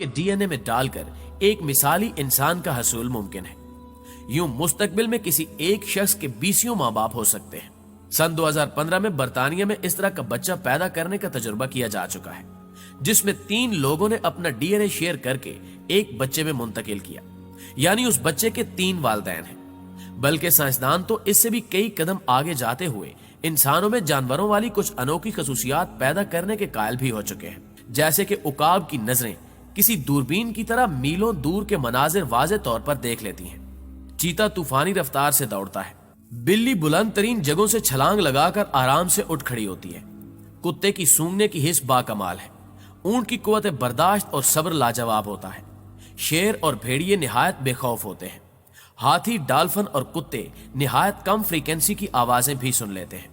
के डीएनए में डालकर एक मिसाली इंसान का हसूल मुमकिन है। यूं मुस्तकबिल में किसी एक शख्स के 20 माँ बाप हो सकते हैं। सन 2015 में बर्तानिया में इस तरह का बच्चा पैदा करने का तजुर्बा किया जा चुका है, जिसमें 3 लोगों ने अपना डीएनए शेयर करके एक बच्चे में मुंतकिल किया, यानी उस बच्चे के 3 वालिदैन हैं। बल्कि साइंसदान तो इससे भी कई कदम आगे जाते हुए इंसानों में जानवरों वाली कुछ अनोखी खसूसियात पैदा करने के कायल भी हो चुके हैं, जैसे कि उकाब की नजरें किसी दूरबीन की तरह मीलों दूर के मनाजिर वाज़े तौर पर देख लेती हैं। चीता तूफानी रफ्तार से दौड़ता है। बिल्ली बुलंद तरीन जगहों से छलांग लगाकर आराम से उठ खड़ी होती है। कुत्ते की सूंघने की हिस्स बाकमाल है। ऊंट की कुव्वत बर्दाश्त और सब्र लाजवाब होता है। शेर और भेड़िए निहायत बेखौफ होते हैं। हाथी, डाल्फिन और कुत्ते निहायत कम फ्रीक्वेंसी की आवाजें भी सुन लेते हैं।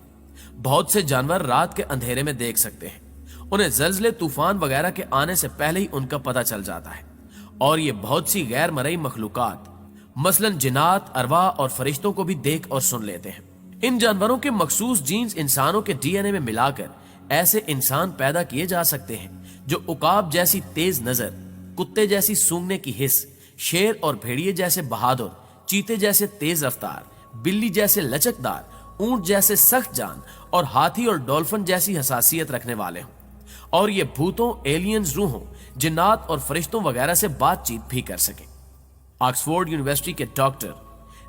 बहुत से जानवर रात के अंधेरे में देख सकते हैं। उन्हें जल्जले, तूफान वगैरह के आने से पहले ही उनका पता चल जाता है। और ये बहुत सी गैर मरई मखलूकात मसलन जिन्नात, अरवा और फरिश्तों को भी देख और सुन लेते हैं। इन जानवरों के मखसूस जीन्स इंसानों के डीएनए में मिलाकर ऐसे इंसान पैदा किए जा सकते हैं जो उकाब जैसी तेज नजर, कुत्ते जैसी सूंघने की हिस्स, शेर और भेड़िए जैसे बहादुर, चीते जैसे तेज रफ्तार, बिल्ली जैसे लचकदार, ऊंट जैसे सख्त जान और हाथी और डॉल्फिन जैसी हसासियत रखने वाले हों। और ये भूतों, एलियंस, रूहों, जिन्नात और फरिश्तों वगैरह से बातचीत भी कर सके। ऑक्सफोर्ड यूनिवर्सिटी के डॉक्टर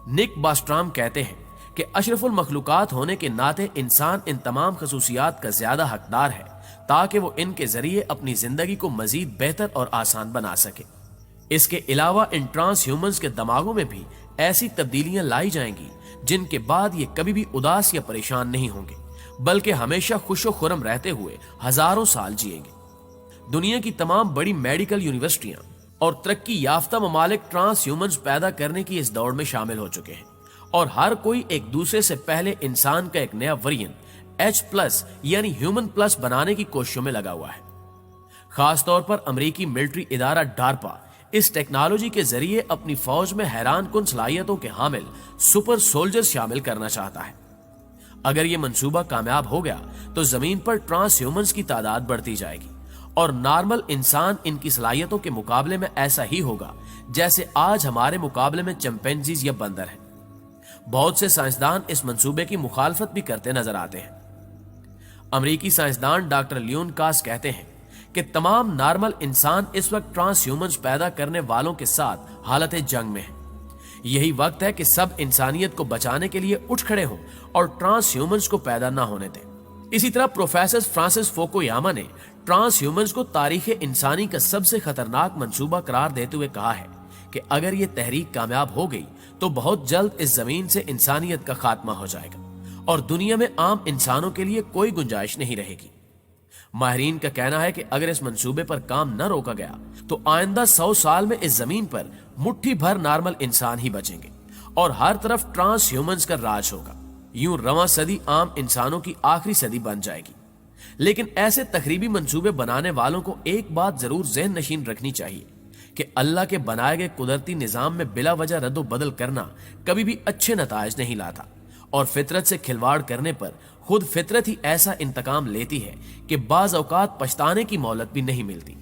निक बास्ट्राम कहते हैं कि अशरफुल मखलूकात होने के नाते इंसान इन तमाम खसूसियात का ज्यादा हकदार है ताकि वो इनके जरिए अपनी जिंदगी को मजीद बेहतर और आसान बना सके। इसके अलावा इन ट्रांस ह्यूमंस के दिमागों में भी ऐसी तब्दीलियां लाई जाएंगी जिनके बाद ये कभी भी उदास या परेशान नहीं होंगे, बल्कि हमेशा खुशो खुरम रहते हुए हजारों साल जिएंगे। दुनिया की तमाम बड़ी मेडिकल यूनिवर्सिटियां और तरक्की याफ्ता ममालिक ट्रांस ह्यूमंस पैदा करने की इस दौड़ में शामिल हो चुके हैं और हर कोई एक दूसरे से पहले इंसान का एक नया वेरिएंट H+ यानी ह्यूमन प्लस बनाने की कोशिशों में लगा हुआ है। खासतौर पर अमेरिकी मिलिट्री इदारा डार्पा इस टेक्नोलॉजी के जरिए अपनी फौज में हैरान कुन सलाहियतों के हामिल सुपर सोल्जर्स शामिल करना चाहता है। अगर यह मंसूबा कामयाब हो गया तो जमीन पर ट्रांस ह्यूमंस की तादाद बढ़ती जाएगी और नॉर्मल इंसान इनकी सलाहियतों के मुकाबले में ऐसा ही होगा जैसे आज हमारे मुकाबले में चिंपैंजीज या बंदर हैं। बहुत से साइंसदान इस मंसूबे की मुखालफत भी करते नजर आते हैं। अमेरिकी साइंसदान डॉक्टर लियोन कास कहते हैं कि तमाम नॉर्मल इंसान इस वक्त ट्रांस ह्यूमंस पैदा करने वालों के साथ हालत जंग में हैं। यही वक्त है कि सब इंसानियत को बचाने के लिए उठ खड़े हों और ट्रांस ह्यूमंस को पैदा ना होने दें। इसी तरह प्रोफेसर फ्रांसिस फोकोयामा ने ट्रांस ह्यूमंस को तारीख इंसानी का सबसे खतरनाक मंसूबा करार देते हुए कहा है कि अगर ये तहरीक कामयाब हो गई तो बहुत जल्द इस जमीन से इंसानियत का खात्मा हो जाएगा और दुनिया में आम इंसानों के लिए कोई गुंजाइश नहीं रहेगी। माहिरीन का कहना है कि अगर इस मंसूबे पर काम न रोका गया तो आइंदा 100 साल में इस जमीन पर मुट्ठी भर नॉर्मल इंसान ही बचेंगे और हर तरफ ट्रांस ह्यूमंस का राज होगा। यूं रवां सदी आम इंसानों की आखिरी सदी बन जाएगी। लेकिन ऐसे तखरीबी मंसूबे बनाने वालों को एक बात जरूर ज़हन नशीन रखनी चाहिए कि अल्लाह के बनाए गए कुदरती निजाम में बिला वजह रद्दो बदल करना कभी भी अच्छे नताइज नहीं लाता और फितरत से खिलवाड़ करने पर खुद फितरत ही ऐसा इंतकाम लेती है कि बाज औकात पछताने की मोहलत भी नहीं मिलती।